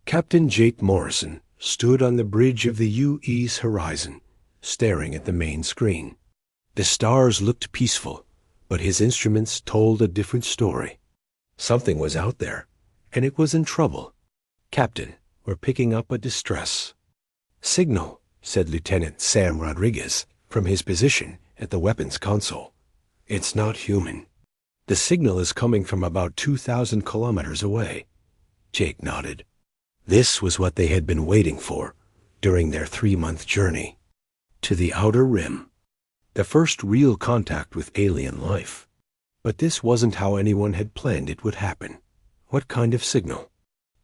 Captain Jake Morrison stood on the bridge of the UE's horizon, staring at the main screen. The stars looked peaceful, but his instruments told a different story. Something was out there, and it was in trouble. "Captain, we're picking up a distress." "Signal," said Lieutenant Sam Rodriguez from his position at the weapons console. "It's not human." "The signal is coming from about 2,000 kilometers away." Jake nodded. This was what they had been waiting for during their 3-month journey to the Outer Rim. The first real contact with alien life. But this wasn't how anyone had planned it would happen. "What kind of signal?"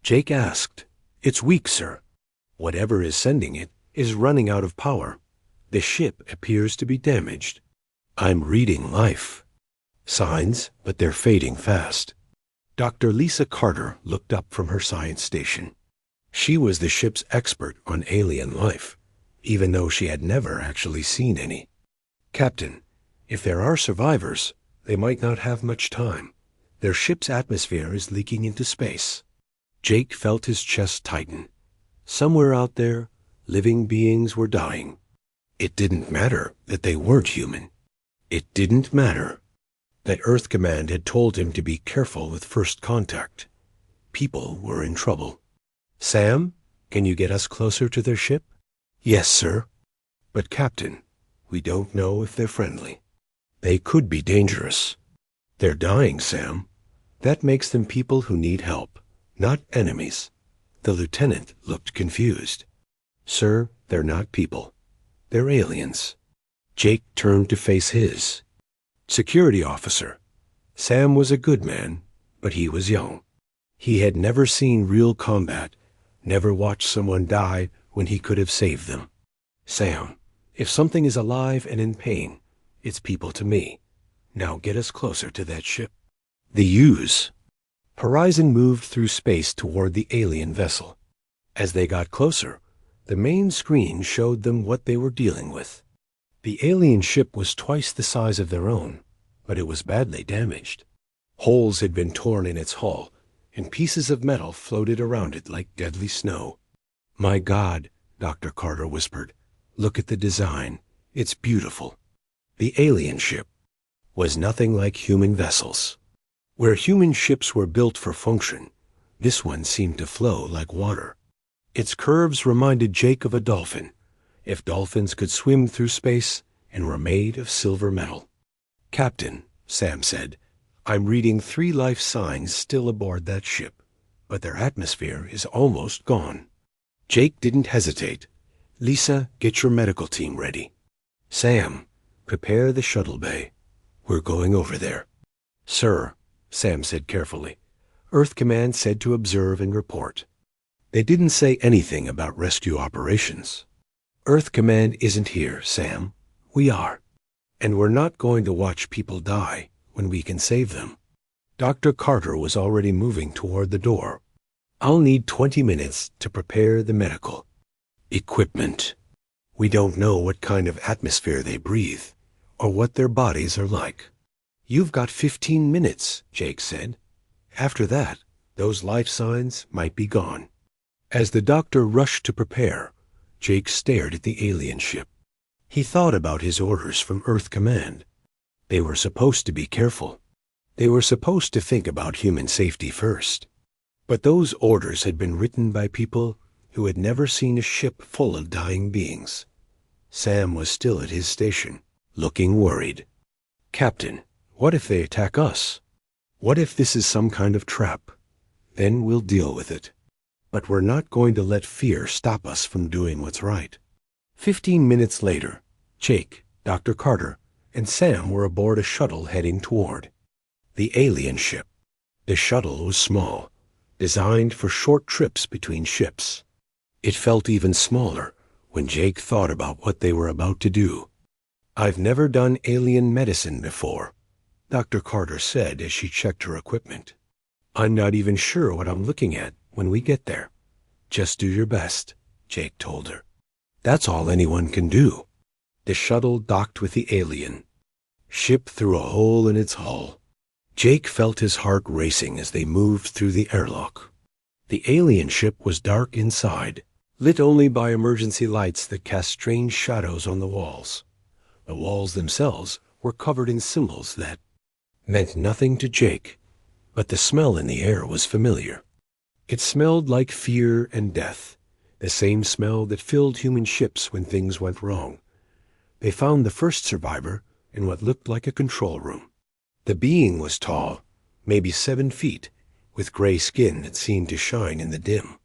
Jake asked. "It's weak, sir. Whatever is sending it is running out of power. The ship appears to be damaged." "I'm reading life signs, but they're fading fast." Dr. Lisa Carter looked up from her science station. She was the ship's expert on alien life, even though she had never actually seen any. "Captain, if there are survivors, they might not have much time. Their ship's atmosphere is leaking into space." Jake felt his chest tighten. Somewhere out there, living beings were dying. It didn't matter that they weren't human. It didn't matter that Earth Command had told him to be careful with first contact. People were in trouble. "Sam, can you get us closer to their ship?" "Yes, sir." "But Captain, we don't know if they're friendly. They could be dangerous." "They're dying, Sam. That makes them people who need help, not enemies." The lieutenant looked confused. "Sir, they're not people. They're aliens." Jake turned to face his security officer. Sam was a good man, but he was young. He had never seen real combat, never watched someone die when he could have saved them. "Sam, if something is alive and in pain, it's people to me. Now get us closer to that ship." The U's. Horizon moved through space toward the alien vessel. As they got closer, the main screen showed them what they were dealing with. The alien ship was twice the size of their own, but it was badly damaged. Holes had been torn in its hull, and pieces of metal floated around it like deadly snow. "My God," Dr. Carter whispered, "look at the design. It's beautiful." The alien ship was nothing like human vessels. Where human ships were built for function, this one seemed to flow like water. Its curves reminded Jake of a dolphin, if dolphins could swim through space and were made of silver metal. "Captain," Sam said, "I'm reading 3 life signs still aboard that ship, but their atmosphere is almost gone." Jake didn't hesitate. "Lisa, get your medical team ready. Sam, prepare the shuttle bay. We're going over there." "Sir," Sam said carefully, "Earth Command said to observe and report." They didn't say anything about rescue operations. "Earth Command isn't here, Sam. We are. And we're not going to watch people die when we can save them." Dr. Carter was already moving toward the door. "I'll need 20 minutes to prepare the medical equipment. We don't know what kind of atmosphere they breathe or what their bodies are like." "You've got 15 minutes, Jake said. After that, those life signs might be gone." As the doctor rushed to prepare, Jake stared at the alien ship. He thought about his orders from Earth Command. They were supposed to be careful. They were supposed to think about human safety first. But those orders had been written by people who had never seen a ship full of dying beings. Sam was still at his station, looking worried. "Captain, what if they attack us? What if this is some kind of trap? Then we'll deal with it. But we're not going to let fear stop us from doing what's right." 15 minutes later, Jake, Dr. Carter, and Sam were aboard a shuttle heading toward the alien ship. The shuttle was small, designed for short trips between ships. It felt even smaller when Jake thought about what they were about to do. "I've never done alien medicine before," Dr. Carter said as she checked her equipment. "I'm not even sure what I'm looking at when we get there." "Just do your best," Jake told her. That's all anyone can do. The shuttle docked with the alien ship through a hole in its hull. Jake felt his heart racing as they moved through the airlock. The alien ship was dark inside, lit only by emergency lights that cast strange shadows on the walls. The walls themselves were covered in symbols that meant nothing to Jake, but the smell in the air was familiar. It smelled like fear and death, the same smell that filled human ships when things went wrong. They found the first survivor in what looked like a control room. The being was tall, maybe 7 feet, with gray skin that seemed to shine in the dim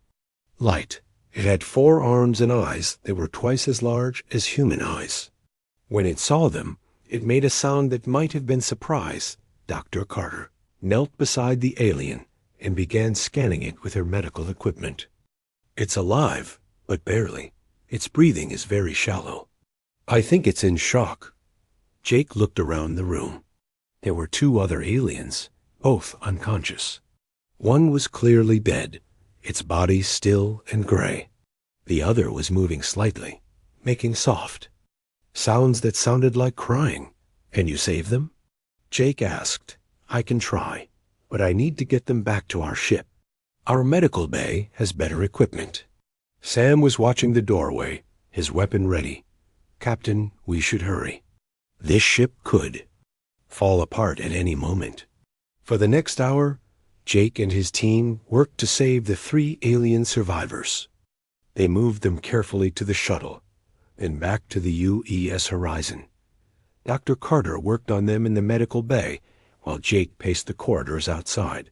light. It had 4 arms and eyes that were twice as large as human eyes. When it saw them, it made a sound that might have been surprise. Dr. Carter knelt beside the alien and began scanning it with her medical equipment. It's alive, but barely. Its breathing is very shallow. I think it's in shock. Jake looked around the room. There were 2 other aliens, both unconscious. One was clearly dead, its body still and gray. The other was moving slightly, making soft sounds that sounded like crying. Can you save them? Jake asked. I can try, but I need to get them back to our ship. Our medical bay has better equipment. Sam was watching the doorway, his weapon ready. Captain, we should hurry. This ship could fall apart at any moment. For the next hour, Jake and his team worked to save the 3 alien survivors. They moved them carefully to the shuttle, then back to the UES horizon. Dr. Carter worked on them in the medical bay, while Jake paced the corridors outside.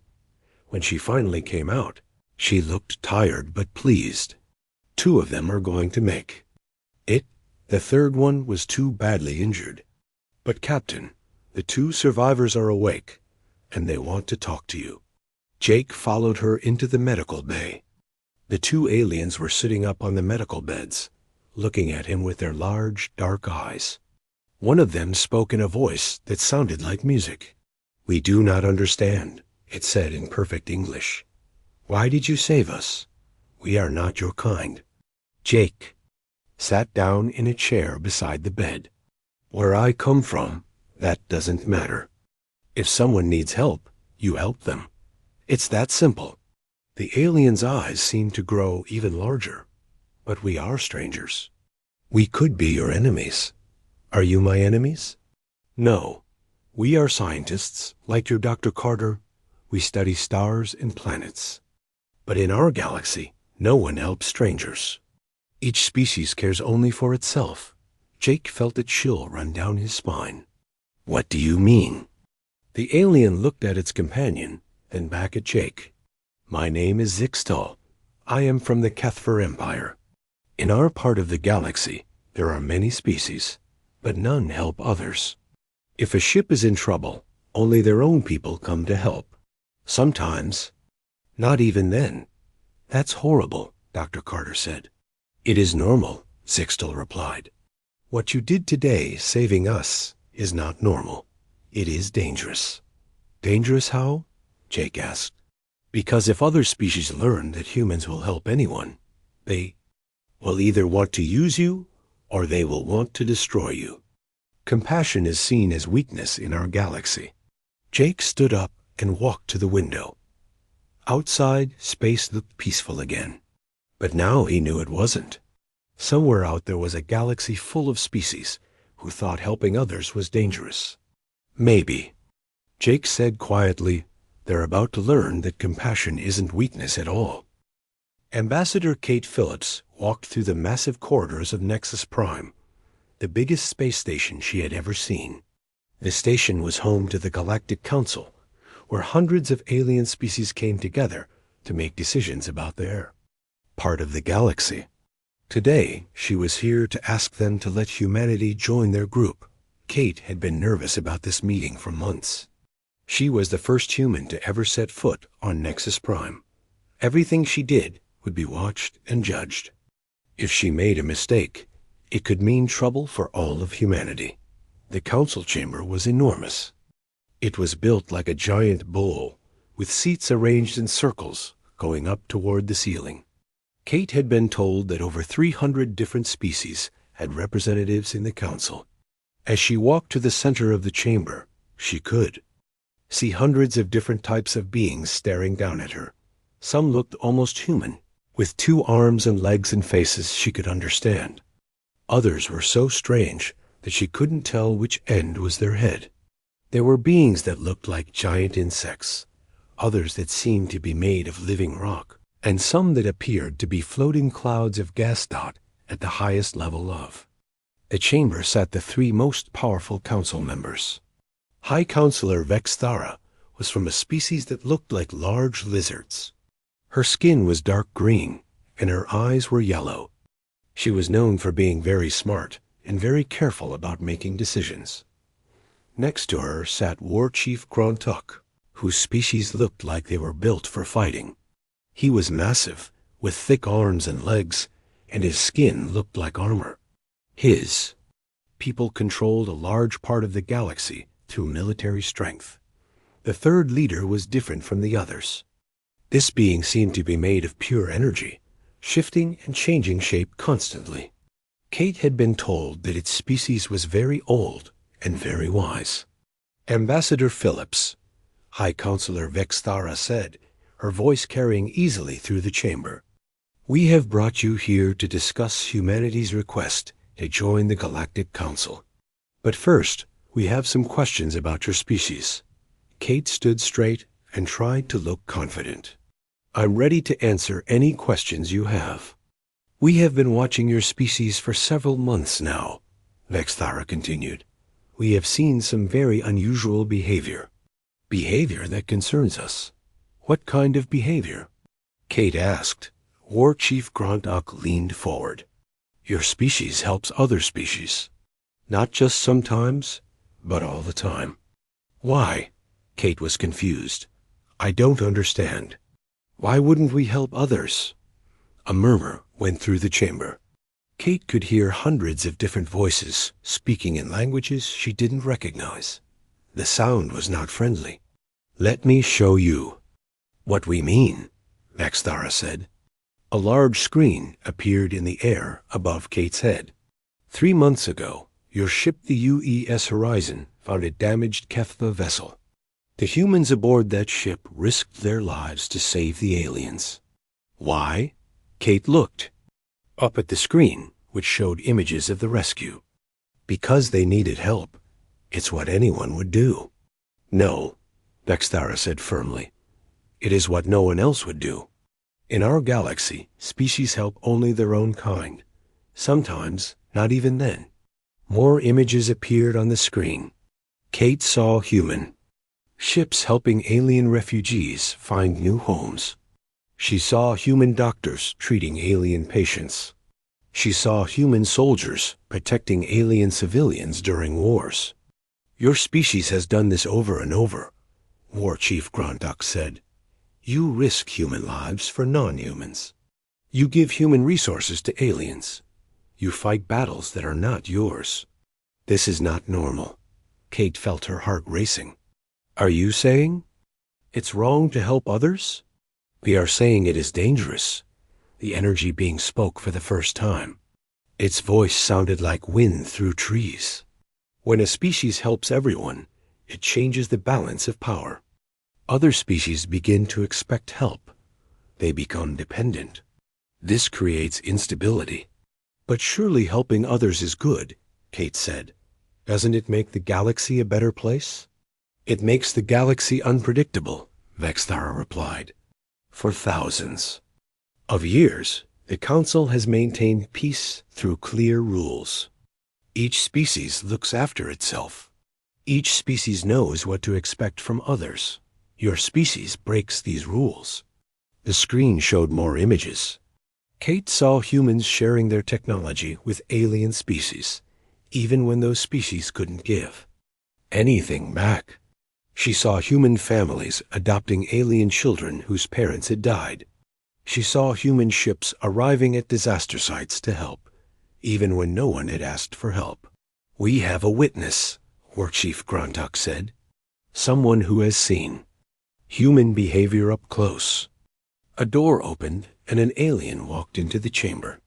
When she finally came out, she looked tired but pleased. 2 of them are going to make it. The 3rd one was too badly injured. But Captain, the 2 survivors are awake, and they want to talk to you. Jake followed her into the medical bay. The 2 aliens were sitting up on the medical beds, looking at him with their large, dark eyes. One of them spoke in a voice that sounded like music. We do not understand, it said in perfect English. Why did you save us? We are not your kind. Jake sat down in a chair beside the bed. Where I come from, that doesn't matter. If someone needs help, you help them. It's that simple. The alien's eyes seemed to grow even larger. But we are strangers. We could be your enemies. Are you my enemies? No. We are scientists, like your Dr. Carter. We study stars and planets. But in our galaxy, no one helps strangers. Each species cares only for itself. Jake felt a chill run down his spine. What do you mean? The alien looked at its companion, then back at Jake. My name is Zixtal. I am from the Cathver Empire. In our part of the galaxy, there are many species, but none help others. If a ship is in trouble, only their own people come to help. Sometimes, not even then. That's horrible, Dr. Carter said. It is normal, Zixtal replied. What you did today, saving us, is not normal. It is dangerous. Dangerous how? Jake asked. Because if other species learn that humans will help anyone, they will either want to use you or they will want to destroy you. Compassion is seen as weakness in our galaxy. Jake stood up and walked to the window. Outside, space looked peaceful again. But now he knew it wasn't. Somewhere out there was a galaxy full of species who thought helping others was dangerous. Maybe. Jake said quietly, they're about to learn that compassion isn't weakness at all. Ambassador Kate Phillips walked through the massive corridors of Nexus Prime, the biggest space station she had ever seen. The station was home to the Galactic Council, where hundreds of alien species came together to make decisions about their part of the galaxy. Today, she was here to ask them to let humanity join their group. Kate had been nervous about this meeting for months. She was the first human to ever set foot on Nexus Prime. Everything she did would be watched and judged. If she made a mistake, it could mean trouble for all of humanity. The council chamber was enormous. It was built like a giant bowl, with seats arranged in circles going up toward the ceiling. Kate had been told that over 300 different species had representatives in the council. As she walked to the center of the chamber, she could see hundreds of different types of beings staring down at her. Some looked almost human, with 2 arms and legs and faces she could understand. Others were so strange that she couldn't tell which end was their head. There were beings that looked like giant insects, others that seemed to be made of living rock, and some that appeared to be floating clouds of gas dot at the highest level of. The chamber sat the 3 most powerful council members. High Counselor Vexthara was from a species that looked like large lizards. Her skin was dark green, and her eyes were yellow. She was known for being very smart and very careful about making decisions. Next to her sat War Chief Grontuk, whose species looked like they were built for fighting. He was massive, with thick arms and legs, and his skin looked like armor. His people controlled a large part of the galaxy through military strength. The 3rd leader was different from the others. This being seemed to be made of pure energy, shifting and changing shape constantly. Kate had been told that its species was very old and very wise. Ambassador Phillips, High Counselor Vexthara said, her voice carrying easily through the chamber. We have brought you here to discuss humanity's request to join the Galactic Council. But first, we have some questions about your species. Kate stood straight and tried to look confident. I'm ready to answer any questions you have. We have been watching your species for several months now, Vexthara continued. We have seen some very unusual behavior. Behavior that concerns us. What kind of behavior? Kate asked. War Chief Grontuk leaned forward. Your species helps other species. Not just sometimes, but all the time. Why? Kate was confused. I don't understand. Why wouldn't we help others? A murmur went through the chamber. Kate could hear hundreds of different voices speaking in languages she didn't recognize. The sound was not friendly. Let me show you. What we mean, Vexthara said. A large screen appeared in the air above Kate's head. 3 months ago, your ship the UES Horizon found a damaged Kethva vessel. The humans aboard that ship risked their lives to save the aliens. Why? Kate looked up at the screen, which showed images of the rescue. Because they needed help. It's what anyone would do. No, Vexthara said firmly. It is what no one else would do. In our galaxy, species help only their own kind. Sometimes, not even then. More images appeared on the screen. Kate saw human. Ships helping alien refugees find new homes. She saw human doctors treating alien patients. She saw human soldiers protecting alien civilians during wars. Your species has done this over and over, War Chief Grontuk said. You risk human lives for non-humans. You give human resources to aliens. You fight battles that are not yours. This is not normal. Kate felt her heart racing. Are you saying it's wrong to help others? We are saying it is dangerous. The energy being spoke for the first time. Its voice sounded like wind through trees. When a species helps everyone, it changes the balance of power. Other species begin to expect help. They become dependent. This creates instability. But surely helping others is good, Kate said. Doesn't it make the galaxy a better place? It makes the galaxy unpredictable, Vexthara replied. For thousands of years, the Council has maintained peace through clear rules. Each species looks after itself. Each species knows what to expect from others. Your species breaks these rules. The screen showed more images. Kate saw humans sharing their technology with alien species, even when those species couldn't give anything back. She saw human families adopting alien children whose parents had died. She saw human ships arriving at disaster sites to help, even when no one had asked for help. We have a witness, War Chief Grontuk said. Someone who has seen human behavior up close. A door opened and an alien walked into the chamber.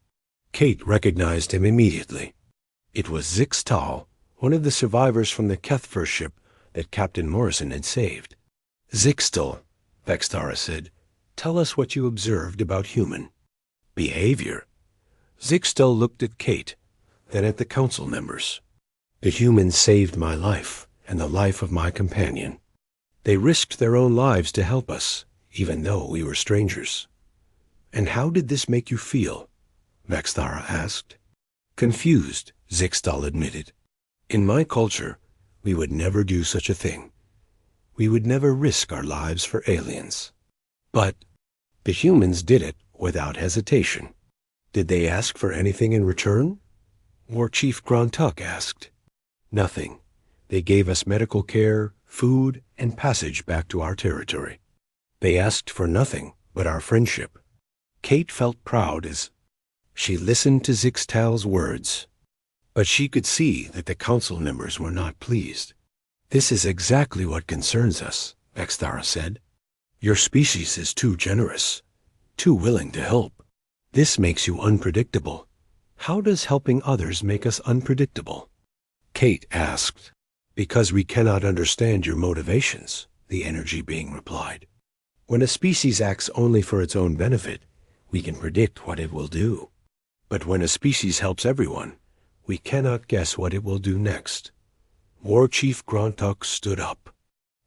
Kate recognized him immediately. It was Zixtal, one of the survivors from the Kethver ship that Captain Morrison had saved. Zixtal, Vexthara said. Tell us what you observed about human behavior. Zixtel looked at Kate, then at the council members. The humans saved my life and the life of my companion. They risked their own lives to help us, even though we were strangers. And how did this make you feel? Vexthara asked. Confused, Zixtal admitted. In my culture, we would never do such a thing. We would never risk our lives for aliens. But the humans did it without hesitation. Did they ask for anything in return? War Chief Grontuk asked. Nothing. They gave us medical care, food, and passage back to our territory. They asked for nothing but our friendship. Kate felt proud as she listened to Zixtal's words. But she could see that the council members were not pleased. This is exactly what concerns us, Vexthara said. Your species is too generous, too willing to help. This makes you unpredictable. How does helping others make us unpredictable? Kate asked. Because we cannot understand your motivations, the energy being replied. When a species acts only for its own benefit, we can predict what it will do. But when a species helps everyone, we cannot guess what it will do next. War Chief Grontuk stood up.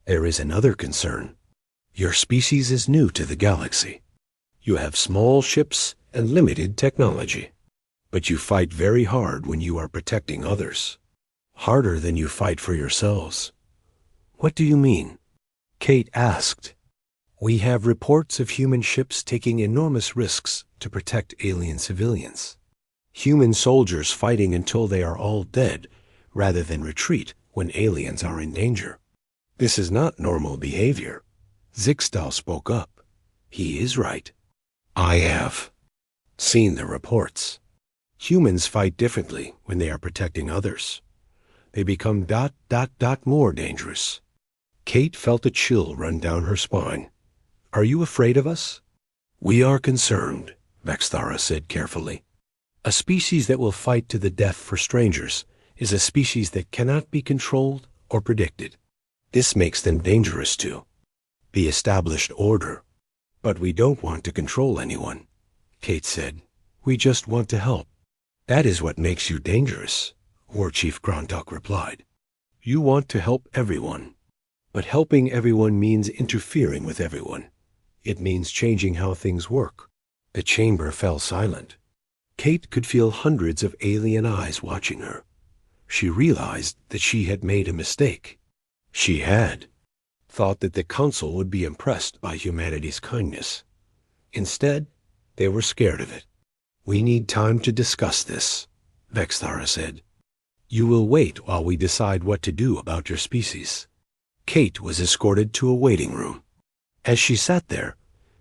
There is another concern. Your species is new to the galaxy. You have small ships and limited technology. But you fight very hard when you are protecting others. Harder than you fight for yourselves. What do you mean? Kate asked. We have reports of human ships taking enormous risks to protect alien civilians. Human soldiers fighting until they are all dead, rather than retreat when aliens are in danger. This is not normal behavior. Zixtal spoke up. He is right. I have seen the reports. Humans fight differently when they are protecting others. They become ... more dangerous. Kate felt a chill run down her spine. Are you afraid of us? We are concerned, Vexthara said carefully. A species that will fight to the death for strangers is a species that cannot be controlled or predicted. This makes them dangerous too. The established order. But we don't want to control anyone, Kate said. We just want to help. That is what makes you dangerous, War Chief Grontuk replied. You want to help everyone. But helping everyone means interfering with everyone. It means changing how things work. The chamber fell silent. Kate could feel hundreds of alien eyes watching her. She realized that she had made a mistake. She had thought that the council would be impressed by humanity's kindness. Instead, they were scared of it. We need time to discuss this, Vexthara said. You will wait while we decide what to do about your species. Kate was escorted to a waiting room. As she sat there,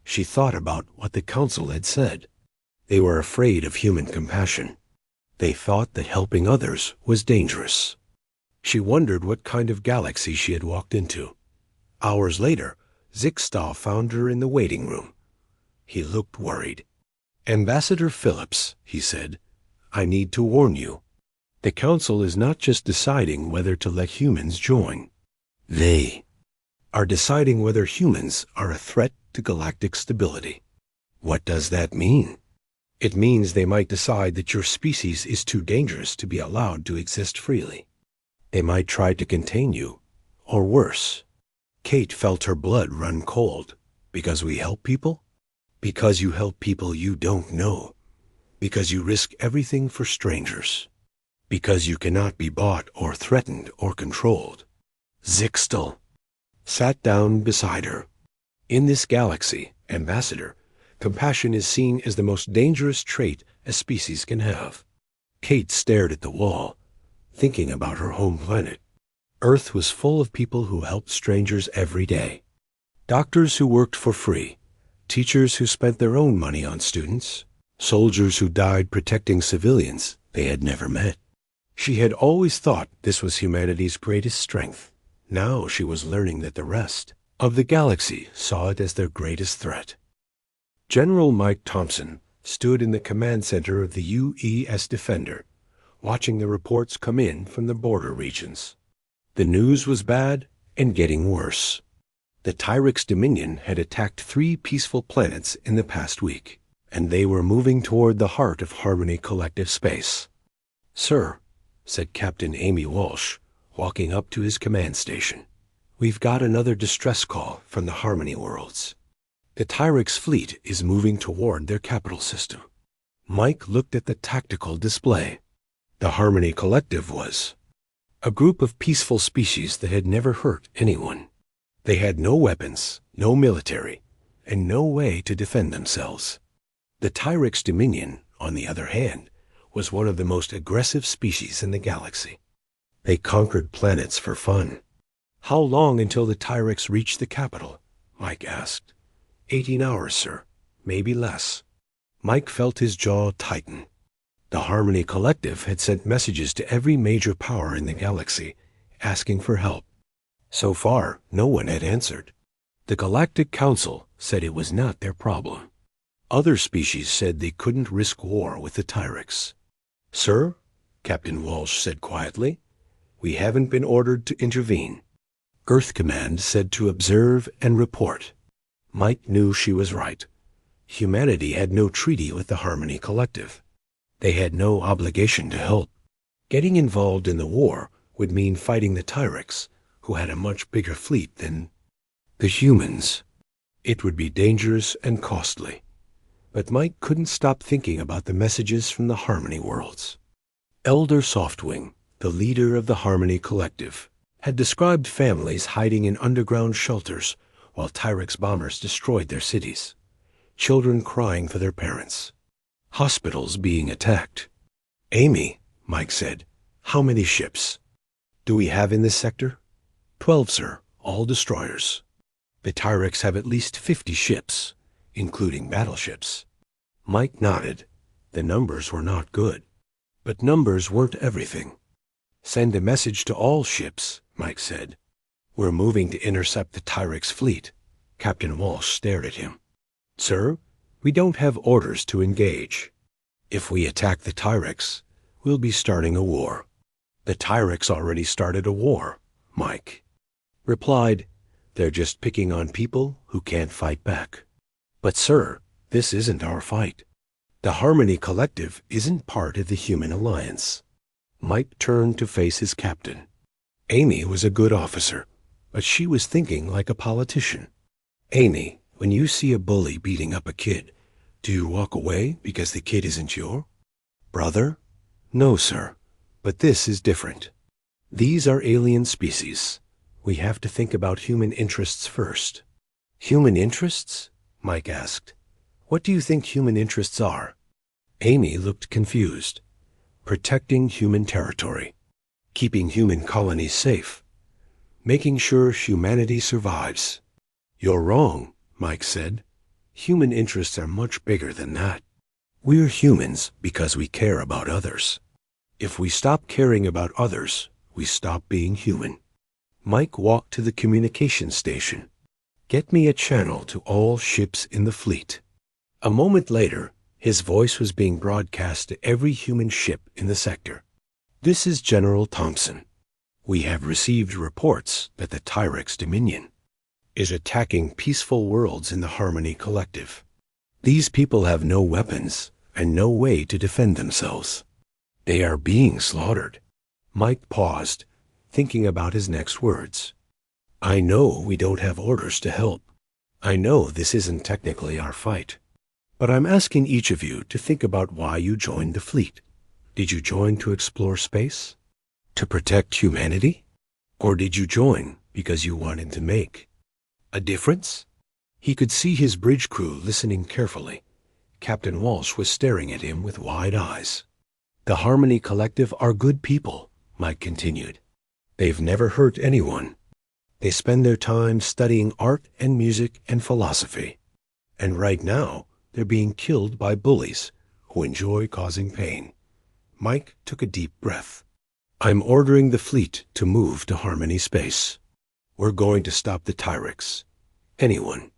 she thought about what the council had said. They were afraid of human compassion. They thought that helping others was dangerous. She wondered what kind of galaxy she had walked into. Hours later, Zixtal found her in the waiting room. He looked worried. Ambassador Phillips, he said, I need to warn you. The council is not just deciding whether to let humans join. They are deciding whether humans are a threat to galactic stability. What does that mean? It means they might decide that your species is too dangerous to be allowed to exist freely. They might try to contain you, or worse. Kate felt her blood run cold. Because we help people? Because you help people you don't know. Because you risk everything for strangers. Because you cannot be bought or threatened or controlled. Zixtal sat down beside her. In this galaxy, Ambassador, compassion is seen as the most dangerous trait a species can have. Kate stared at the wall, thinking about her home planet. Earth was full of people who helped strangers every day. Doctors who worked for free, teachers who spent their own money on students, soldiers who died protecting civilians they had never met. She had always thought this was humanity's greatest strength. Now she was learning that the rest of the galaxy saw it as their greatest threat. General Mike Thompson stood in the command center of the UES Defender, watching the reports come in from the border regions. The news was bad and getting worse. The Tyrix Dominion had attacked 3 peaceful planets in the past week, and they were moving toward the heart of Harmony Collective space. "Sir," said Captain Amy Walsh, walking up to his command station, "we've got another distress call from the Harmony worlds. The Tyrix fleet is moving toward their capital system." Mike looked at the tactical display. The Harmony Collective was a group of peaceful species that had never hurt anyone. They had no weapons, no military, and no way to defend themselves. The Tyrix Dominion, on the other hand, was one of the most aggressive species in the galaxy. They conquered planets for fun. "How long until the Tyrix reach the capital?" Mike asked. 18 hours, sir. Maybe less." Mike felt his jaw tighten. The Harmony Collective had sent messages to every major power in the galaxy, asking for help. So far, no one had answered. The Galactic Council said it was not their problem. Other species said they couldn't risk war with the Tyrix. "Sir," Captain Walsh said quietly, "we haven't been ordered to intervene." Earth Command said to observe and report. Mike knew she was right. Humanity had no treaty with the Harmony Collective. They had no obligation to help. Getting involved in the war would mean fighting the Tyrix, who had a much bigger fleet than the humans. It would be dangerous and costly. But Mike couldn't stop thinking about the messages from the Harmony worlds. Elder Softwing, the leader of the Harmony Collective, had described families hiding in underground shelters while Tyrix bombers destroyed their cities. Children crying for their parents. Hospitals being attacked. "Amy," Mike said, "how many ships do we have in this sector?" 12, sir, all destroyers. The Tyrix have at least 50 ships, including battleships." Mike nodded. The numbers were not good. But numbers weren't everything. "Send a message to all ships," Mike said. "We're moving to intercept the Tyrix fleet." Captain Walsh stared at him. "Sir, we don't have orders to engage. If we attack the Tyrix, we'll be starting a war." "The Tyrix already started a war," Mike replied. "They're just picking on people who can't fight back." "But sir, this isn't our fight. The Harmony Collective isn't part of the Human Alliance." Mike turned to face his captain. Amy was a good officer, but she was thinking like a politician. "Amy, when you see a bully beating up a kid, do you walk away because the kid isn't your brother?" "No, sir, but this is different. These are alien species. We have to think about human interests first." "Human interests?" Mike asked. "What do you think human interests are?" Amy looked confused. "Protecting human territory, keeping human colonies safe, making sure humanity survives." "You're wrong," Mike said. "Human interests are much bigger than that. We're humans because we care about others. If we stop caring about others, we stop being human." Mike walked to the communication station. "Get me a channel to all ships in the fleet." A moment later, his voice was being broadcast to every human ship in the sector. "This is General Thompson. We have received reports that the Tyrix Dominion is attacking peaceful worlds in the Harmony Collective. These people have no weapons and no way to defend themselves. They are being slaughtered." Mike paused, thinking about his next words. "I know we don't have orders to help. I know this isn't technically our fight. But I'm asking each of you to think about why you joined the fleet. Did you join to explore space? To protect humanity? Or did you join because you wanted to make a difference?" He could see his bridge crew listening carefully. Captain Walsh was staring at him with wide eyes. "The Harmony Collective are good people," Mike continued. "They've never hurt anyone. They spend their time studying art and music and philosophy. And right now, they're being killed by bullies who enjoy causing pain." Mike took a deep breath. "I'm ordering the fleet to move to Harmony space. We're going to stop the Tyrix. Anyone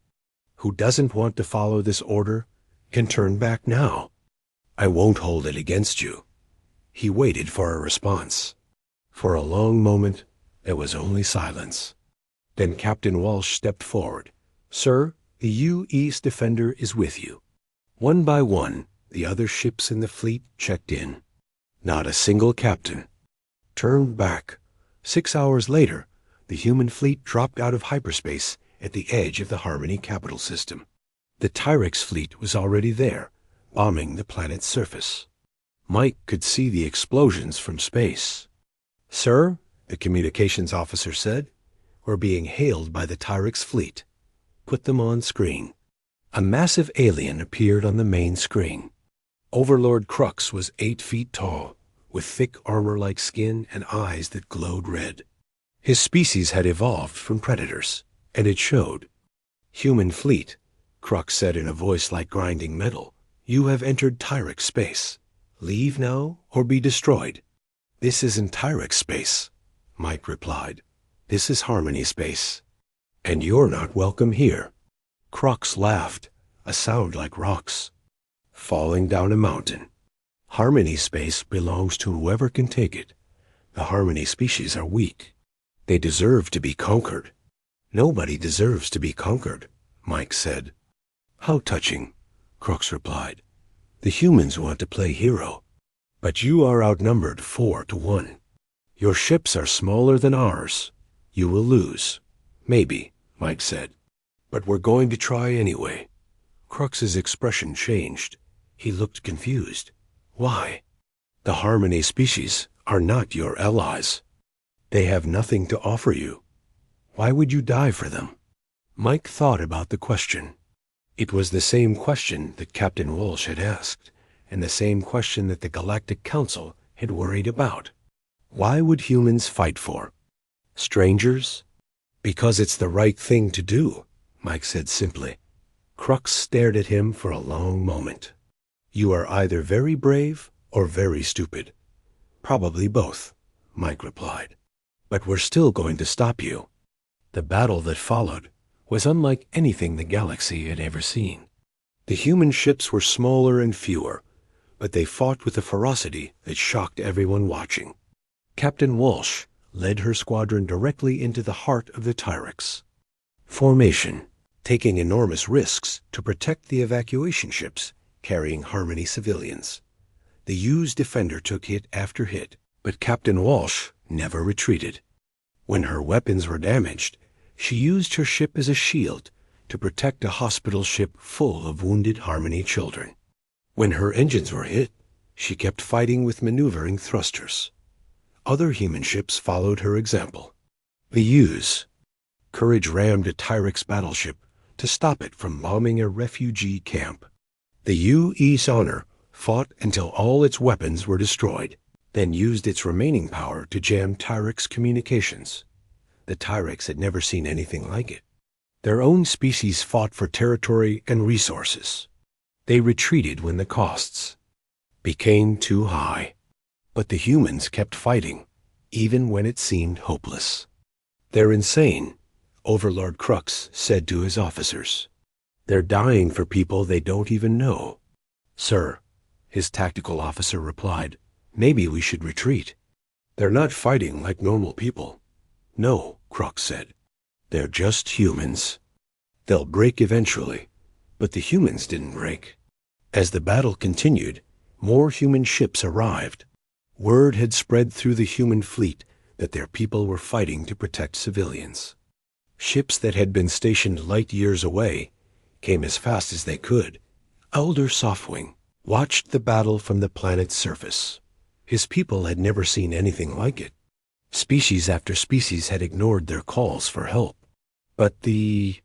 who doesn't want to follow this order can turn back now. I won't hold it against you." He waited for a response. For a long moment, there was only silence. Then Captain Walsh stepped forward. "Sir, the U-East Defender is with you." One by one, the other ships in the fleet checked in. Not a single captain. Turned back. 6 hours later, the human fleet dropped out of hyperspace at the edge of the Harmony capital system. The Tyrix fleet was already there, bombing the planet's surface. Mike could see the explosions from space. "Sir," the communications officer said, "we're being hailed by the Tyrix fleet." Put them on screen. A massive alien appeared on the main screen. Overlord Crux was 8 feet tall, with thick armor-like skin and eyes that glowed red. His species had evolved from predators, and it showed. "Human fleet," Crux said in a voice like grinding metal, "you have entered Tyrix space. Leave now or be destroyed." "This isn't Tyrix space," Mike replied. "This is Harmony space. And you're not welcome here." Crux laughed, a sound like rocks falling down a mountain. "Harmony space belongs to whoever can take it. The Harmony species are weak. They deserve to be conquered." "Nobody deserves to be conquered," Mike said. "How touching," Crux replied. "The humans want to play hero. But you are outnumbered 4-1. Your ships are smaller than ours. You will lose." "Maybe," Mike said. "But we're going to try anyway." Crux's expression changed. He looked confused. "Why?" "The Harmony species are not your allies. They have nothing to offer you. Why would you die for them?" Mike thought about the question. It was the same question that Captain Walsh had asked, and the same question that the Galactic Council had worried about. Why would humans fight for strangers? "Because it's the right thing to do," Mike said simply. Crux stared at him for a long moment. "You are either very brave or very stupid." "Probably both," Mike replied. "But we're still going to stop you." The battle that followed was unlike anything the galaxy had ever seen. The human ships were smaller and fewer, but they fought with a ferocity that shocked everyone watching. Captain Walsh led her squadron directly into the heart of the Tyrix. Formation, taking enormous risks to protect the evacuation ships carrying Harmony civilians. The U's Defender took hit after hit, but Captain Walsh never retreated. When her weapons were damaged, she used her ship as a shield to protect a hospital ship full of wounded Harmony children. When her engines were hit, she kept fighting with maneuvering thrusters. Other human ships followed her example. The U's Courage rammed a Tyrix battleship to stop it from bombing a refugee camp. The U.E.'s Honor fought until all its weapons were destroyed, then used its remaining power to jam Tyrix communications. The Tyrix had never seen anything like it. Their own species fought for territory and resources. They retreated when the costs became too high. But the humans kept fighting, even when it seemed hopeless. "They're insane," Overlord Crux said to his officers. "They're dying for people they don't even know." "Sir," his tactical officer replied, "maybe we should retreat." "They're not fighting like normal people." "No," Crux said. "They're just humans. They'll break eventually." But the humans didn't break. As the battle continued, more human ships arrived. Word had spread through the human fleet that their people were fighting to protect civilians. Ships that had been stationed light years away came as fast as they could. Elder Softwing watched the battle from the planet's surface. His people had never seen anything like it. Species after species had ignored their calls for help. But the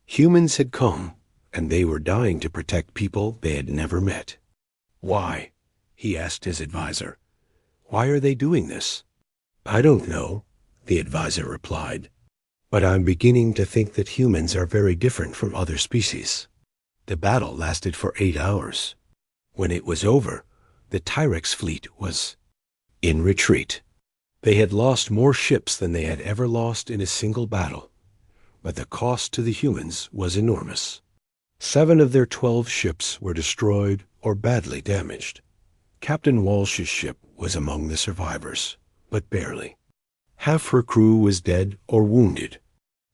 humans had come, and they were dying to protect people they had never met. "Why?" he asked his advisor. "Why are they doing this?" "I don't know," the advisor replied. "But I'm beginning to think that humans are very different from other species." The battle lasted for 8 hours. When it was over, the Tyrix fleet was in retreat. They had lost more ships than they had ever lost in a single battle, but the cost to the humans was enormous. 7 of their 12 ships were destroyed or badly damaged. Captain Walsh's ship was among the survivors, but barely. Half her crew was dead or wounded.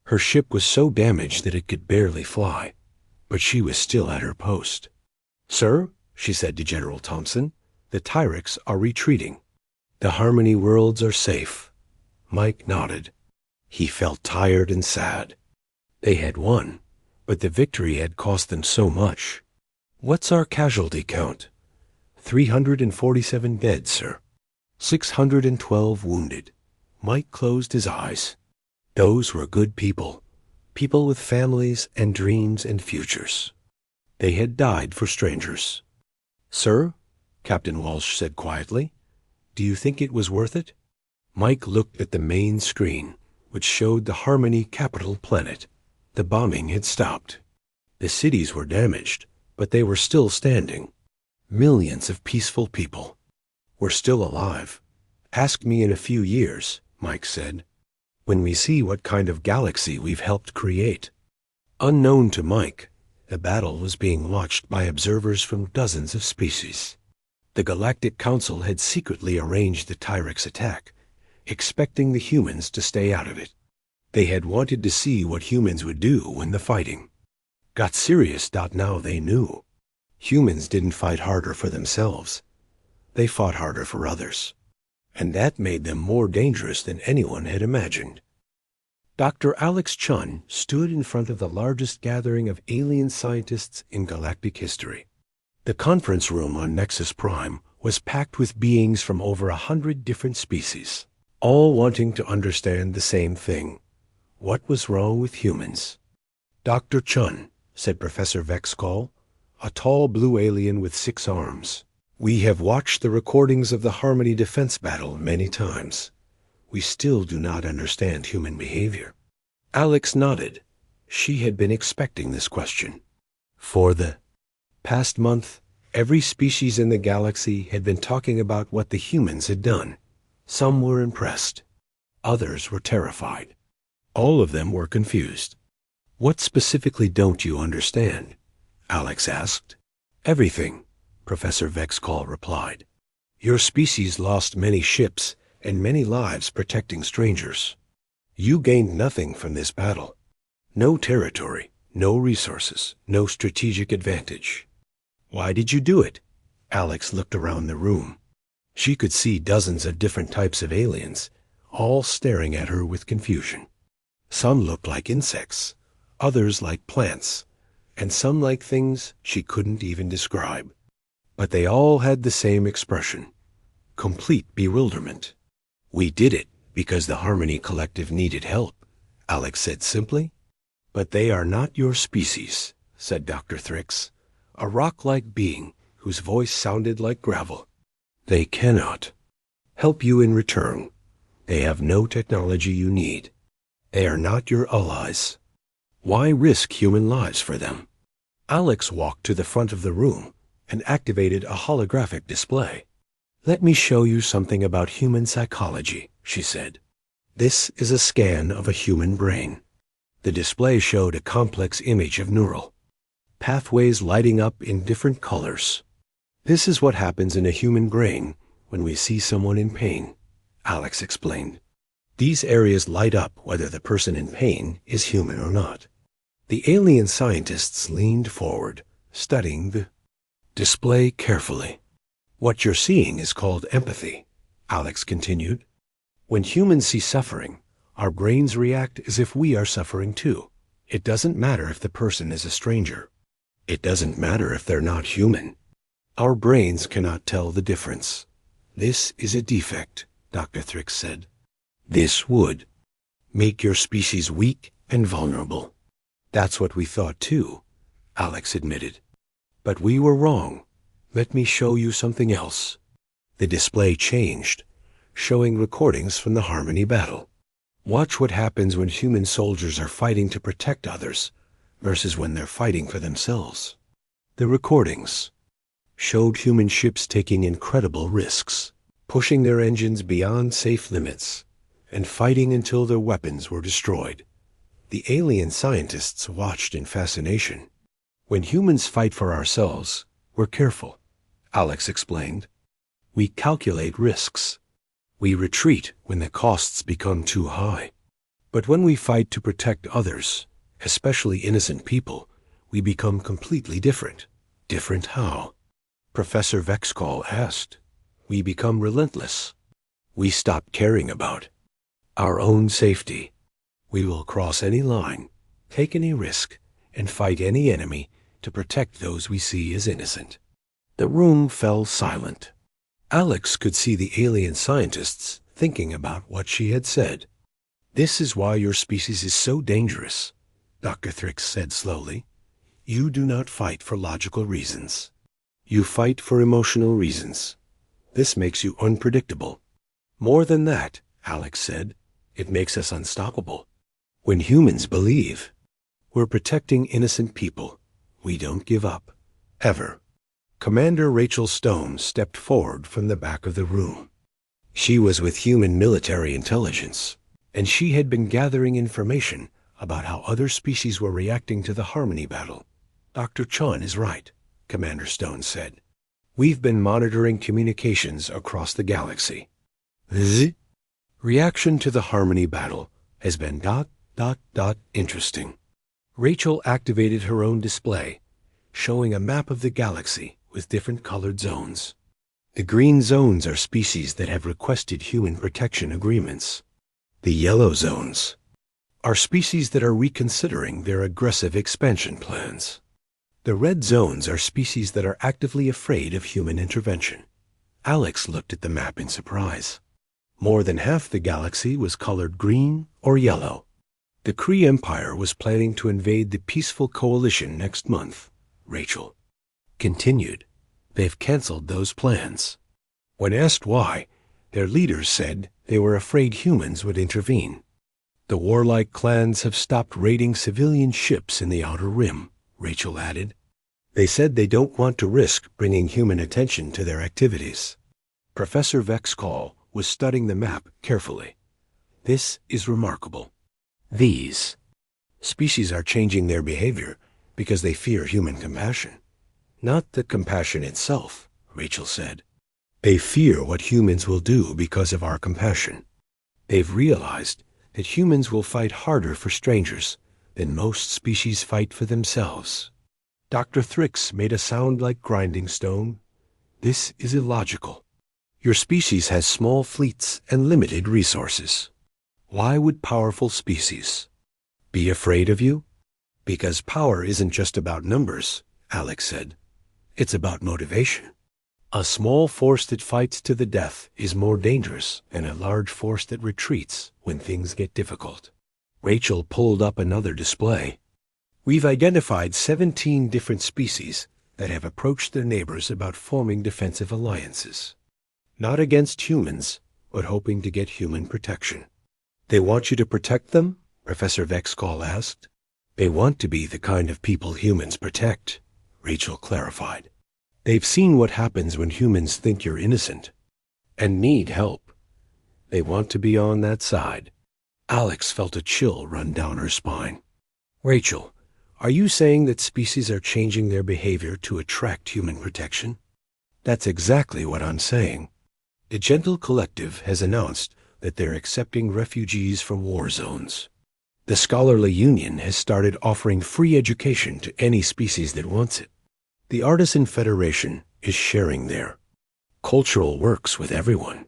Her ship was so damaged that it could barely fly, but she was still at her post. "Sir," she said to General Thompson, "the Tyrex are retreating. The Harmony worlds are safe." Mike nodded. He felt tired and sad. They had won, but the victory had cost them so much. "What's our casualty count?" 347 dead, sir. 612 wounded. Mike closed his eyes. Those were good people. People with families and dreams and futures. They had died for strangers. "Sir," Captain Walsh said quietly, "do you think it was worth it?" Mike looked at the main screen, which showed the Harmony capital planet. The bombing had stopped. The cities were damaged, but they were still standing. Millions of peaceful people were still alive. "Ask me in a few years," Mike said, "when we see what kind of galaxy we've helped create." Unknown to Mike, the battle was being watched by observers from dozens of species. The Galactic Council had secretly arranged the Tyrex attack, expecting the humans to stay out of it. They had wanted to see what humans would do when the fighting got serious. Now they knew. Humans didn't fight harder for themselves. They fought harder for others. And that made them more dangerous than anyone had imagined. Dr. Alex Chun stood in front of the largest gathering of alien scientists in galactic history. The conference room on Nexus Prime was packed with beings from over 100 different species, all wanting to understand the same thing. What was wrong with humans? "Dr. Chun," said Professor Vexcall, a tall blue alien with 6 arms. "We have watched the recordings of the Harmony defense battle many times. We still do not understand human behavior." Alex nodded. She had been expecting this question. For the past month, every species in the galaxy had been talking about what the humans had done. Some were impressed. Others were terrified. All of them were confused. "What specifically don't you understand?" Alex asked. "Everything," Professor Vexcall replied. "Your species lost many ships and many lives protecting strangers. You gained nothing from this battle. No territory, no resources, no strategic advantage. Why did you do it?" Alex looked around the room. She could see dozens of different types of aliens, all staring at her with confusion. Some looked like insects, others like plants, and some like things she couldn't even describe. But they all had the same expression: complete bewilderment. "We did it because the Harmony Collective needed help," Alex said simply. "But they are not your species," said Dr. Thrix, a rock-like being whose voice sounded like gravel. "They cannot help you in return. They have no technology you need. They are not your allies. Why risk human lives for them?" Alex walked to the front of the room and activated a holographic display. "Let me show you something about human psychology," she said. "This is a scan of a human brain." The display showed a complex image of neural pathways lighting up in different colors. "This is what happens in a human brain when we see someone in pain," Alex explained. "These areas light up whether the person in pain is human or not." The alien scientists leaned forward, studying the display carefully. "What you're seeing is called empathy," Alex continued. "When humans see suffering, our brains react as if we are suffering too. It doesn't matter if the person is a stranger. It doesn't matter if they're not human. Our brains cannot tell the difference. This is a defect," Dr. Thrix said. "This would make your species weak and vulnerable." "That's what we thought too," Alex admitted. "But we were wrong. Let me show you something else." The display changed, showing recordings from the Harmony battle. "Watch what happens when human soldiers are fighting to protect others versus when they're fighting for themselves." The recordings showed human ships taking incredible risks, pushing their engines beyond safe limits, and fighting until their weapons were destroyed. The alien scientists watched in fascination. "When humans fight for ourselves, we're careful," Alex explained. "We calculate risks. We retreat when the costs become too high. But when we fight to protect others, especially innocent people, we become completely different. Different how? Professor Vexcall asked. We become relentless. We stop caring about our own safety. We will cross any line, take any risk, and fight any enemy to protect those we see as innocent. The room fell silent. Alex could see the alien scientists thinking about what she had said. This is why your species is so dangerous, Dr. Thrix said slowly. You do not fight for logical reasons. You fight for emotional reasons. This makes you unpredictable. More than that, Alex said, it makes us unstoppable. When humans believe we're protecting innocent people, we don't give up. Ever. Commander Rachel Stone stepped forward from the back of the room. She was with human military intelligence, and she had been gathering information about how other species were reacting to the Harmony battle. Dr. Chun is right, Commander Stone said. We've been monitoring communications across the galaxy. The reaction to the Harmony battle has been ... interesting. Rachel activated her own display, showing a map of the galaxy with different colored zones. The green zones are species that have requested human protection agreements. The yellow zones are species that are reconsidering their aggressive expansion plans. The red zones are species that are actively afraid of human intervention. Alex looked at the map in surprise. More than half the galaxy was colored green or yellow. The Kree Empire was planning to invade the Peaceful Coalition next month, Rachel continued. They've canceled those plans. When asked why, their leaders said they were afraid humans would intervene. The warlike clans have stopped raiding civilian ships in the Outer Rim, Rachel added. They said they don't want to risk bringing human attention to their activities. Professor Vexcall was studying the map carefully. This is remarkable. These species are changing their behavior because they fear human compassion. Not the compassion itself, Rachel said. They fear what humans will do because of our compassion. They've realized that humans will fight harder for strangers than most species fight for themselves. Dr. Thrix made a sound like grinding stone. This is illogical. Your species has small fleets and limited resources. Why would powerful species be afraid of you? Because power isn't just about numbers, Alex said. It's about motivation. A small force that fights to the death is more dangerous than a large force that retreats when things get difficult. Rachel pulled up another display. We've identified 17 different species that have approached their neighbors about forming defensive alliances. Not against humans, but hoping to get human protection. They want you to protect them? Professor Vexcall asked. They want to be the kind of people humans protect, Rachel clarified. They've seen what happens when humans think you're innocent and need help. They want to be on that side. Alex felt a chill run down her spine. Rachel, are you saying that species are changing their behavior to attract human protection? That's exactly what I'm saying. The Gentle Collective has announced that they're accepting refugees from war zones. The Scholarly Union has started offering free education to any species that wants it. The Artisan Federation is sharing their cultural works with everyone.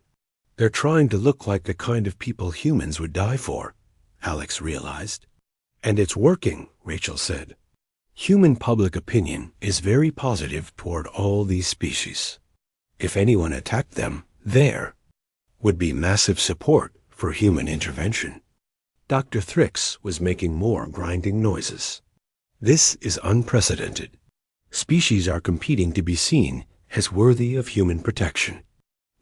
They're trying to look like the kind of people humans would die for, Alex realized. And it's working, Rachel said. Human public opinion is very positive toward all these species. If anyone attacked them, there would be massive support for human intervention. Dr. Thrix was making more grinding noises. This is unprecedented. Species are competing to be seen as worthy of human protection.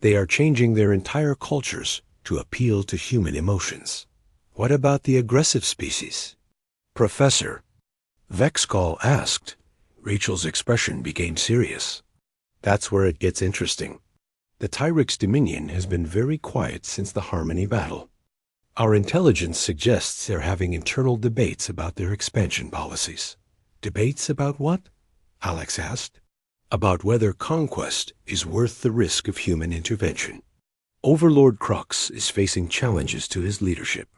They are changing their entire cultures to appeal to human emotions. What about the aggressive species? Professor Vexcall asked. Rachel's expression became serious. That's where it gets interesting. The Tyrix Dominion has been very quiet since the Harmony battle. Our intelligence suggests they're having internal debates about their expansion policies. Debates about what? Alex asked. About whether conquest is worth the risk of human intervention. Overlord Crux is facing challenges to his leadership.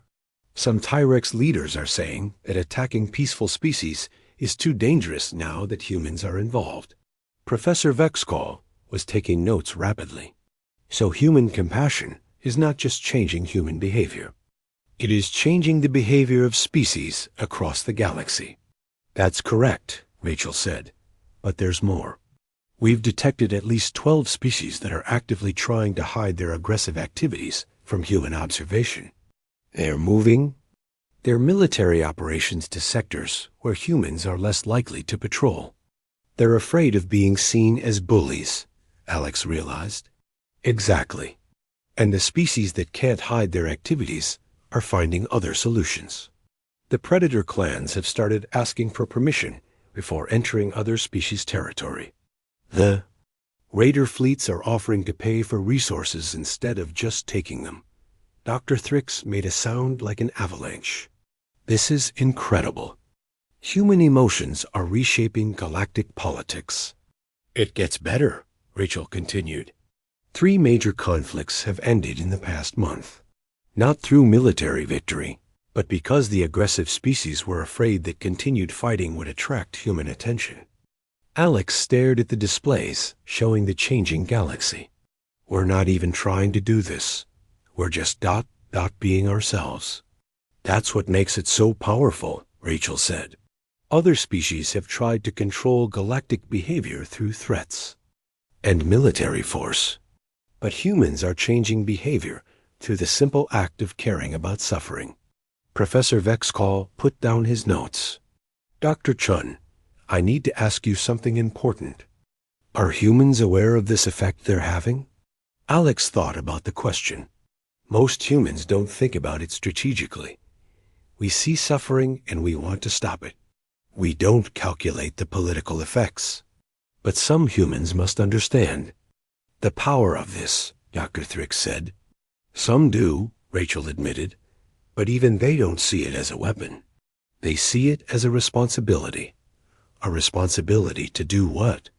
Some T-Rex leaders are saying that attacking peaceful species is too dangerous now that humans are involved. Professor Vexcall was taking notes rapidly. So human compassion is not just changing human behavior. It is changing the behavior of species across the galaxy. That's correct, Rachel said. But there's more. We've detected at least 12 species that are actively trying to hide their aggressive activities from human observation. They're moving their military operations to sectors where humans are less likely to patrol. They're afraid of being seen as bullies, Alex realized. Exactly. And the species that can't hide their activities are finding other solutions. The predator clans have started asking for permission before entering other species' territory. The raider fleets are offering to pay for resources instead of just taking them. Dr. Thrix made a sound like an avalanche. This is incredible. Human emotions are reshaping galactic politics. It gets better, Rachel continued. 3 major conflicts have ended in the past month. Not through military victory, but because the aggressive species were afraid that continued fighting would attract human attention. Alex stared at the displays showing the changing galaxy. We're not even trying to do this. We're just being ourselves. That's what makes it so powerful, Rachel said. Other species have tried to control galactic behavior through threats and military force. But humans are changing behavior through the simple act of caring about suffering. Professor Vexcall put down his notes. Dr. Chun, I need to ask you something important. Are humans aware of this effect they're having? Alex thought about the question. Most humans don't think about it strategically. We see suffering and we want to stop it. We don't calculate the political effects. But some humans must understand the power of this, Dr. Thrix said. Some do, Rachel admitted, but even they don't see it as a weapon. They see it as a responsibility. A responsibility to do what?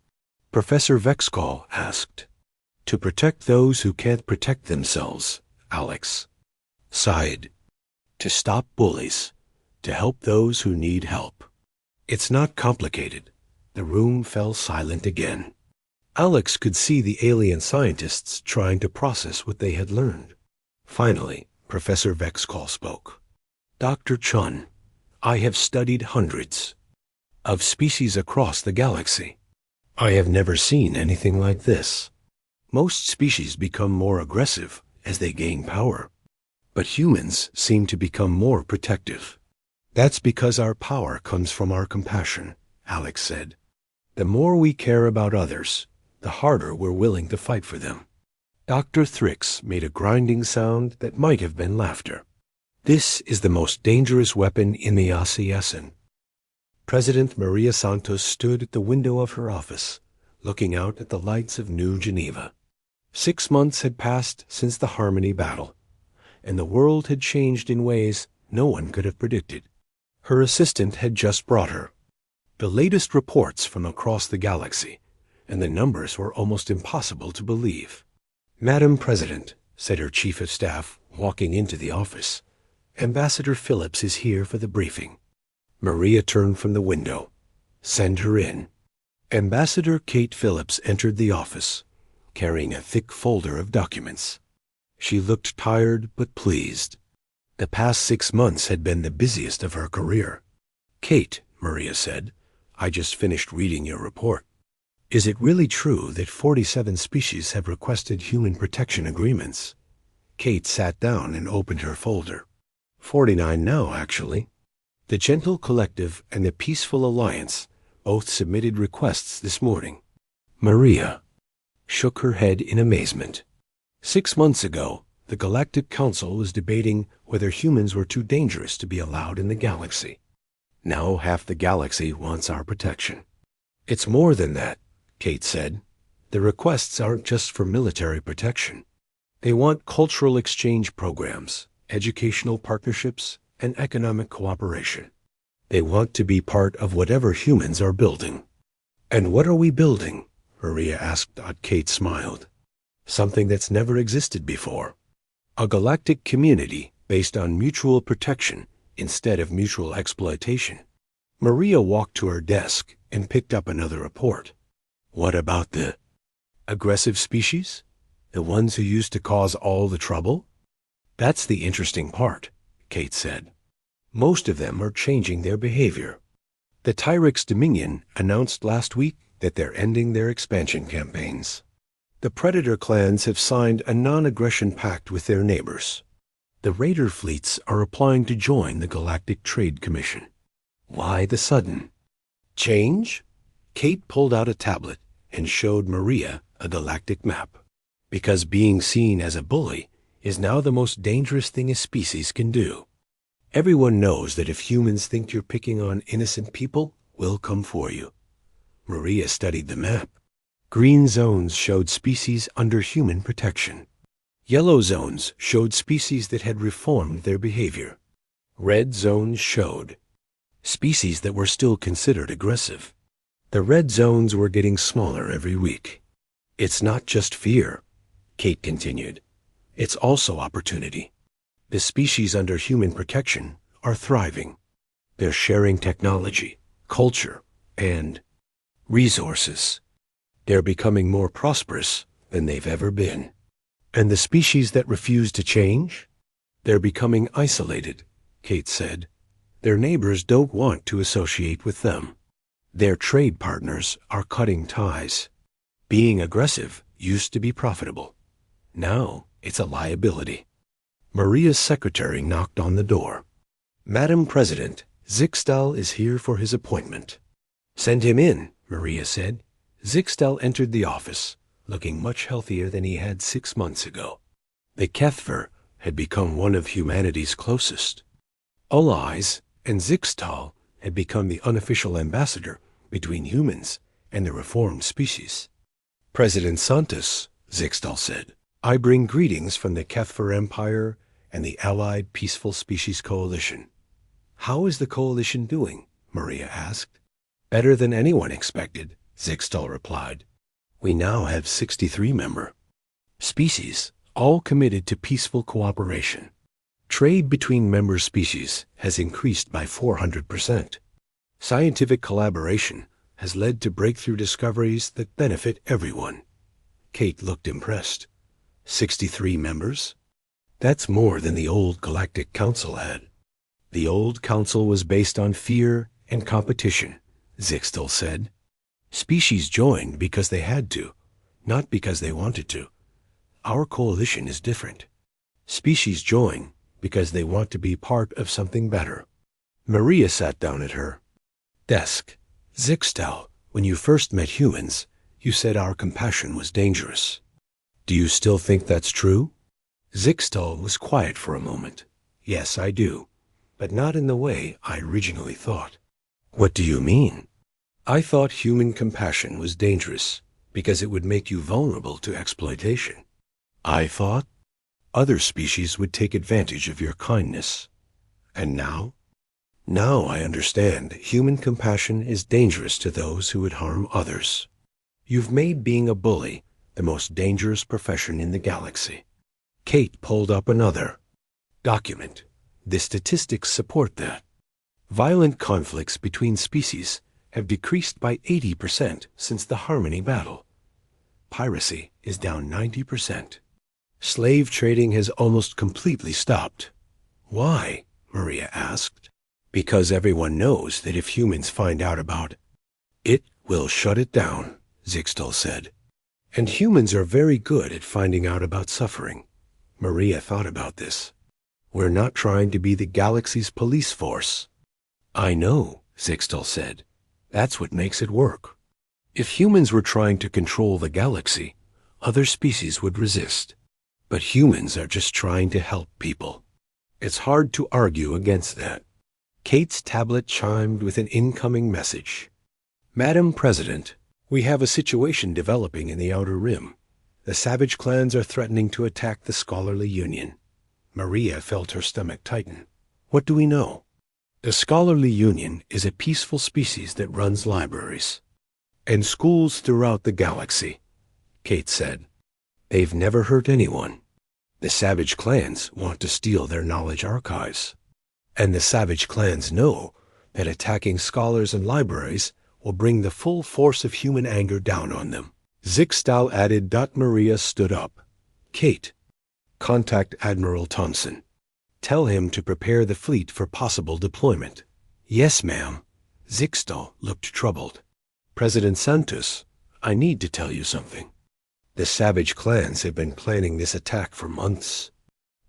Professor Vexcall asked. To protect those who can't protect themselves, Alex sighed. To stop bullies. To help those who need help. It's not complicated. The room fell silent again. Alex could see the alien scientists trying to process what they had learned. Finally, Professor Vexcall spoke. Dr. Chun, I have studied hundreds of species across the galaxy. I have never seen anything like this. Most species become more aggressive as they gain power, but humans seem to become more protective. That's because our power comes from our compassion, Alex said. The more we care about others, the harder we're willing to fight for them. Dr. Thrix made a grinding sound that might have been laughter. This is the most dangerous weapon in the ASEAN. President Maria Santos stood at the window of her office, looking out at the lights of New Geneva. 6 months had passed since the Harmony battle, and the world had changed in ways no one could have predicted. Her assistant had just brought her the latest reports from across the galaxy, and the numbers were almost impossible to believe. Madam President, said her chief of staff, walking into the office, Ambassador Phillips is here for the briefing. Maria turned from the window. Send her in. Ambassador Kate Phillips entered the office, carrying a thick folder of documents. She looked tired but pleased. The past 6 months had been the busiest of her career. Kate, Maria said, I just finished reading your report. Is it really true that 47 species have requested human protection agreements? Kate sat down and opened her folder. 49 now, actually. The Gentle Collective and the Peaceful Alliance both submitted requests this morning. Maria shook her head in amazement. 6 months ago, the Galactic Council was debating whether humans were too dangerous to be allowed in the galaxy. Now half the galaxy wants our protection. It's more than that, Kate said. The requests aren't just for military protection. They want cultural exchange programs, educational partnerships, and economic cooperation. They want to be part of whatever humans are building. And what are we building? Maria asked. Kate smiled. Something that's never existed before. A galactic community based on mutual protection instead of mutual exploitation. Maria walked to her desk and picked up another report. What about the aggressive species? The ones who used to cause all the trouble? That's the interesting part, Kate said. Most of them are changing their behavior. The Tyrix Dominion announced last week that they're ending their expansion campaigns. The Predator clans have signed a non-aggression pact with their neighbors. The Raider fleets are applying to join the Galactic Trade Commission. Why the sudden change? Kate pulled out a tablet and showed Maria a galactic map. Because being seen as a bully is now the most dangerous thing a species can do. Everyone knows that if humans think you're picking on innocent people, we'll come for you. Maria studied the map. Green zones showed species under human protection. Yellow zones showed species that had reformed their behavior. Red zones showed species that were still considered aggressive. The red zones were getting smaller every week. It's not just fear, Kate continued. It's also opportunity. The species under human protection are thriving. They're sharing technology, culture, and resources. They're becoming more prosperous than they've ever been. And the species that refuse to change? They're becoming isolated, Kate said. Their neighbors don't want to associate with them. Their trade partners are cutting ties. Being aggressive used to be profitable. Now it's a liability. Maria's secretary knocked on the door. Madam President, Zixtal is here for his appointment. Send him in, Maria said. Zixtal entered the office, looking much healthier than he had 6 months ago. The Kethver had become one of humanity's closest allies, and Zixtal had become the unofficial ambassador between humans and the reformed species. President Santos, Zixtal said, I bring greetings from the Kethver Empire and the Allied Peaceful Species Coalition. How is the coalition doing? Maria asked. Better than anyone expected, Zixtal replied. We now have 63 member species, all committed to peaceful cooperation. Trade between member species has increased by 400%. Scientific collaboration has led to breakthrough discoveries that benefit everyone. Kate looked impressed. 63 members? That's more than the old Galactic Council had. The old council was based on fear and competition, Zixtal said. Species joined because they had to, not because they wanted to. Our coalition is different. Species join because they want to be part of something better. Maria sat down at her desk. Zixtal, when you first met humans, you said our compassion was dangerous. Do you still think that's true? Zixtal was quiet for a moment. Yes, I do, but not in the way I originally thought. What do you mean? I thought human compassion was dangerous because it would make you vulnerable to exploitation. I thought other species would take advantage of your kindness. And now? Now I understand human compassion is dangerous to those who would harm others. You've made being a bully the most dangerous profession in the galaxy. Kate pulled up another document. The statistics support that. Violent conflicts between species have decreased by 80% since the Harmony battle. Piracy is down 90%. Slave trading has almost completely stopped. Why? Maria asked. Because everyone knows that if humans find out about it, will shut it down, Zixtal said. And humans are very good at finding out about suffering. Maria thought about this. We're not trying to be the galaxy's police force. I know, Zixtal said. That's what makes it work. If humans were trying to control the galaxy, other species would resist. But humans are just trying to help people. It's hard to argue against that. Kate's tablet chimed with an incoming message. Madam President, we have a situation developing in the Outer Rim. The savage clans are threatening to attack the Scholarly Union. Maria felt her stomach tighten. What do we know? The Scholarly Union is a peaceful species that runs libraries and schools throughout the galaxy, Kate said. They've never hurt anyone. The savage clans want to steal their knowledge archives. And the savage clans know that attacking scholars and libraries will bring the full force of human anger down on them. Zixtal added. Maria stood up. Kate, contact Admiral Thompson. Tell him to prepare the fleet for possible deployment. Yes, ma'am. Zixtal looked troubled. President Santos, I need to tell you something. The savage clans have been planning this attack for months.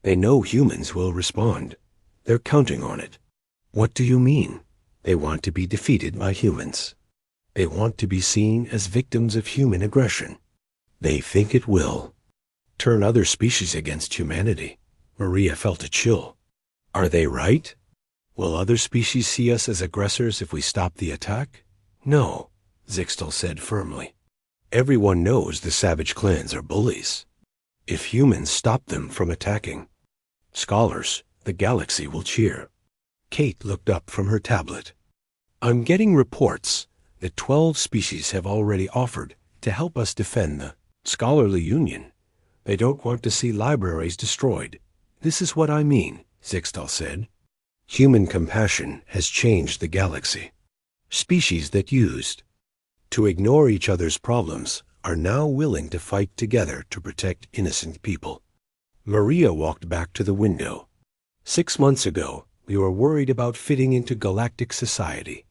They know humans will respond. They're counting on it. What do you mean? They want to be defeated by humans. They want to be seen as victims of human aggression. They think it will turn other species against humanity. Maria felt a chill. Are they right? Will other species see us as aggressors if we stop the attack? No, Zixtal said firmly. Everyone knows the savage clans are bullies. If humans stop them from attacking, scholars, the galaxy will cheer. Kate looked up from her tablet. I'm getting reports that 12 species have already offered to help us defend the Scholarly Union. They don't want to see libraries destroyed. This is what I mean, Zixtal said. Human compassion has changed the galaxy. Species that used to ignore each other's problems are now willing to fight together to protect innocent people. Maria walked back to the window. 6 months ago, we were worried about fitting into galactic society.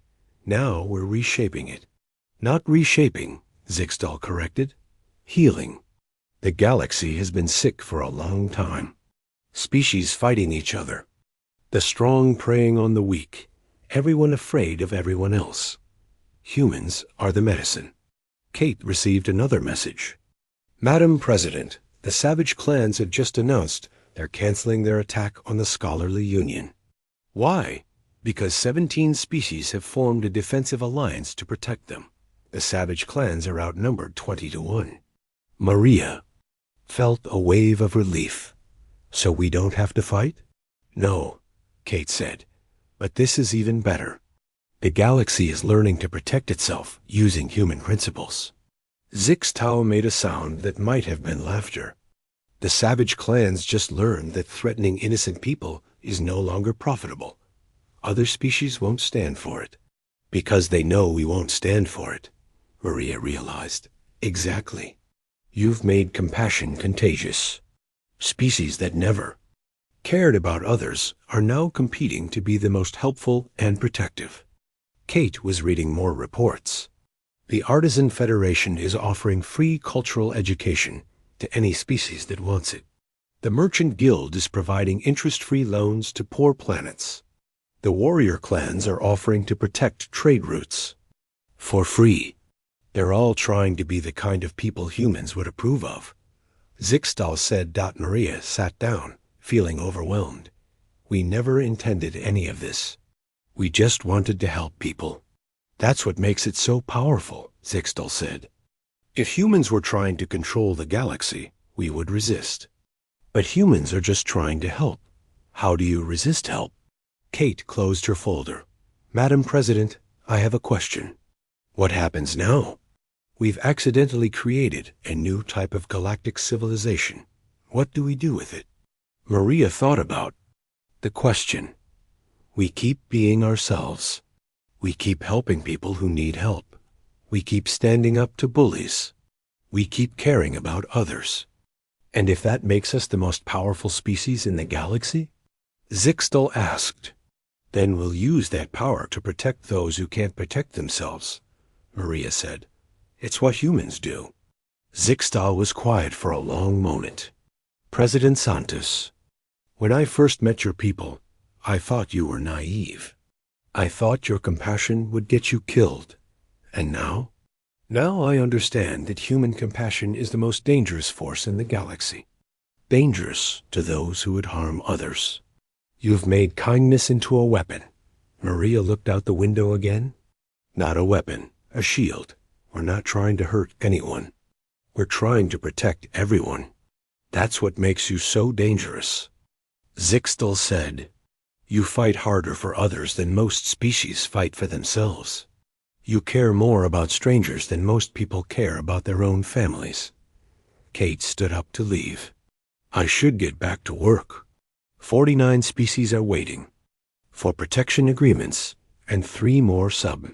Now we're reshaping it. Not reshaping, Zixtal corrected. Healing. The galaxy has been sick for a long time. Species fighting each other. The strong preying on the weak. Everyone afraid of everyone else. Humans are the medicine. Kate received another message. Madam President, the savage clans have just announced they're canceling their attack on the Scholarly Union. Why? Because 17 species have formed a defensive alliance to protect them. The savage clans are outnumbered 20-1. Maria felt a wave of relief. So we don't have to fight? No, Kate said. But this is even better. The galaxy is learning to protect itself using human principles. Zixtal made a sound that might have been laughter. The savage clans just learned that threatening innocent people is no longer profitable. Other species won't stand for it. Because they know we won't stand for it, Maria realized. Exactly. You've made compassion contagious. Species that never cared about others are now competing to be the most helpful and protective. Kate was reading more reports. The Artisan Federation is offering free cultural education to any species that wants it. The Merchant Guild is providing interest-free loans to poor planets. The warrior clans are offering to protect trade routes for free. They're all trying to be the kind of people humans would approve of. Zixtal said. Maria sat down, feeling overwhelmed. We never intended any of this. We just wanted to help people. That's what makes it so powerful, Zixtal said. If humans were trying to control the galaxy, we would resist. But humans are just trying to help. How do you resist help? Kate closed her folder. Madam President, I have a question. What happens now? We've accidentally created a new type of galactic civilization. What do we do with it? Maria thought about the question. We keep being ourselves. We keep helping people who need help. We keep standing up to bullies. We keep caring about others. And if that makes us the most powerful species in the galaxy? Zixtal asked. Then we'll use that power to protect those who can't protect themselves, Maria said. It's what humans do. Zixtal was quiet for a long moment. President Santos, when I first met your people, I thought you were naive. I thought your compassion would get you killed. And now? Now I understand that human compassion is the most dangerous force in the galaxy. Dangerous to those who would harm others. You've made kindness into a weapon. Maria looked out the window again. Not a weapon, a shield. We're not trying to hurt anyone. We're trying to protect everyone. That's what makes you so dangerous. Zixtal said, You fight harder for others than most species fight for themselves. You care more about strangers than most people care about their own families. Kate stood up to leave. I should get back to work. 49 species are waiting for protection agreements and 3 more sub.